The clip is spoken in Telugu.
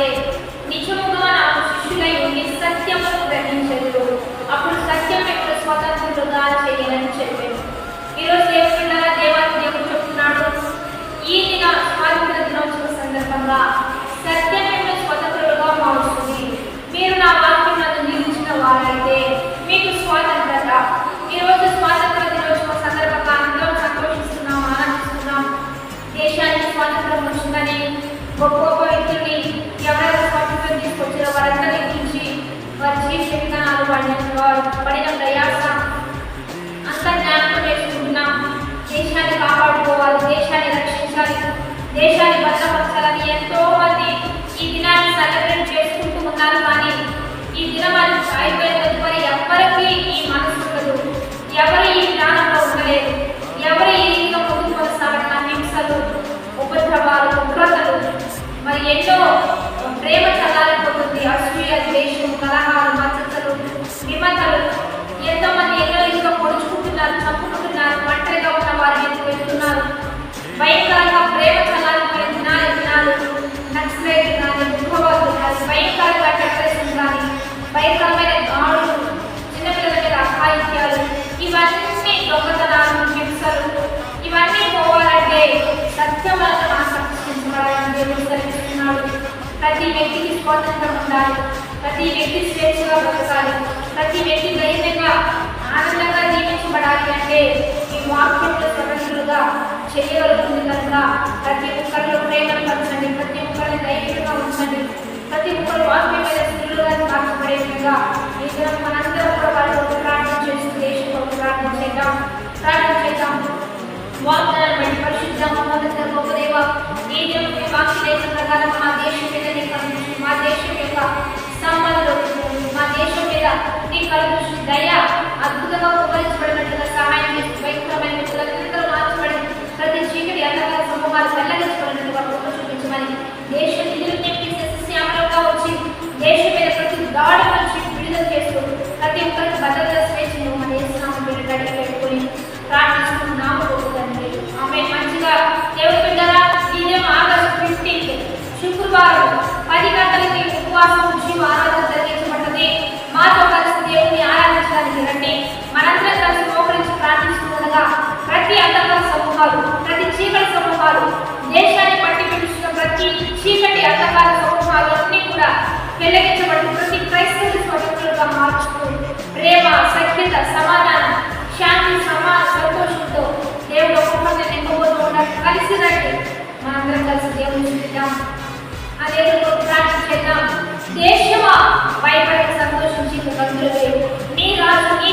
వారైతే నిజముగా నాకు శిష్యులై ఉండి సత్యమును గ్రహించదు, అప్పుడు సత్యం యొక్క స్వతంత్రులుగా చేయాలని చెప్పాను. ఈరోజు దేవుళ్ళ దేవాది దేవుడు చెప్తున్నాడు, ఈ దిన స్వాతంత్ర దినోత్సవ సందర్భంగా సత్యం యొక్క స్వతంత్రులుగా మారుస్తుంది. మీరు నా వాక్యం నిలిచిన వారైతే మీకు స్వాతంత్రత. ఈరోజు స్వాతంత్ర దినోత్సవ సందర్భంగా అందరం సంతోషిస్తున్నాం, ఆనందిస్తున్నాం. దేశానికి స్వాతంత్రం వచ్చిందని గొప్ప గొప్ప వ్యక్తుల్ని ఎవరైనా స్వాతంత్రం తీసుకొచ్చారో వారందరి గురించి వారి జీవిత విధానాలు పడిన ప్రయాస అంతా జ్ఞాపకం చేసుకుంటున్నాం. దేశాన్ని కాపాడుకోవాలి, దేశాన్ని రక్షించాలి, దేశాన్ని భద్రపరచాలని ఎంతో మంది ఈ దినాన్ని సెలబ్రేట్ చేసుకుంటూ ఉన్నారు. కానీ ఈ దినం అయిపోయిన తదుపరి ఎవరికి ఈ మనసు ఉండదు, ఎవరు ఈ జ్ఞానంలో ఉండలేదు, ఎవరు ఈ రీతిలో ముందుకు కొనసాగిన హింసలు, ఉపద్రవాలు, ఉగ్రతలు, మరి ఎన్నో ప్రేమ చల్లారిపోతుంది. అసూయ, ద్వేషం, కలహాలు, మచ్చలు, విమతలు, ఎంతోమంది ఎన్నో రీతిలో పొడుచుకుంటున్నారు, చంపుకుంటున్నారు, ఒంటరిగా ఉన్న వారి మీదకి వెళ్తున్నారు. భయంకరంగా ప్రేమ చల్లారిపోయిన దినాలు నక్సలైట్ కానీ, ఉగ్రవాదులు కానీ, భయంకరంగా టెర్రరిజం కానీ, భయంకరమైన దాడులు, చిన్నపిల్లల మీద అఘాయిత్యాలు, ఇవన్నీ దొంగతనాలు, హింసలు, ఇవన్నీ పోవాలంటే సత్యం వల్ల మనం ప్రతిష్ఠించబడాలని దేవుడు కలిగిస్తున్నాడు. ప్రతి వ్యక్తికి స్వాతంత్రం ఉండాలి, ప్రతి వ్యక్తి స్వేచ్ఛగా బతకాలి, ప్రతి వ్యక్తి ధైర్యంగా ఆనందంగా జీవించబడాలి అంటే ఈ వాక్యంలో స్వతంత్రులుగా చేయగలుగుతుంది కనుక ప్రతి ఒక్కరిలో ప్రేమను పంచండి, ప్రతి ఒక్కరిని ధైర్యంగా ఉంచండి, ప్రతి ఒక్కరు వాక్యం మీద స్త్రీలుగా మార్చబడే విధంగా ఈ దినం మనందరం కూడా వారి ఒక ప్రార్థన చేస్తూ దేశంలో ప్రార్థన చేద్దాం. వాగ్దానం బట్టి పరిశుద్ధ మహోన్నత గొప్ప దేవ, ఈ దినం మీ వాక్య ప్రకారం మా దేశం మీద నీ కలుగుతుంది, మా దేశం యొక్క సంబంధాలు, మా దేశం మీద నీ కలుగుతుంది దయ అద్భుతంగా ఉపకరించబడినట్టుగా సహాయం చేస్తూ భయంకరమైన వ్యక్తులందరూ మార్చబడి ప్రతి చీకటి అంధకార సమూహాలు వెల్లగించబడినట్టుగా కృప చూపించమని, దేశ నిధులు నింపి సస్యశ్యామలంగా వచ్చి దేశం మీద ప్రతి దాడి నుంచి విడుదల చేస్తూ ప్రతి ఒక్కరికి భద్రత స్వేచ్ఛను మన దేశనామం మీద గడికి పెట్టుకుని ప్రార్థిస్తున్నాము. ఆమె మంచిగా దేవుడు బిడ్డరా, ఇదేమో ఆగస్టు 15 శుక్రవారం 10 గంటలకి ఉపవాసం నుంచి ఆరాధన జరిగించబడ్డది. మాతో కలిసి దేవుని ఆరాధించడానికి రండి. మనందరం కలిసి మోకరించి ప్రార్థిస్తుండగా ప్రతి అంధకార సమూహాలు, ప్రతి చీకటి సమూహాలు, దేశాన్ని పట్టి పిలుస్తున్న ప్రతి చీకటి అంధకార సమూహాలు అన్నీ కూడా వెల్లగించబడి ప్రతి క్రైస్తవుని స్వతంత్రులుగా మార్చుతూ ప్రేమ, సఖ్యత, సమాధానం, శాంతి, సంతోషంతో దేవుడు ఒక్కొక్కరిని నింపబోతూ ఉంటాడు. కలిసి రండి, మనందరం కలిసి దేవుని చూద్దాం, అదే ప్రార్థన చేద్దాం. దేశమా భయపడి సంతోషించి భక్తులే, నీ రాజు నీ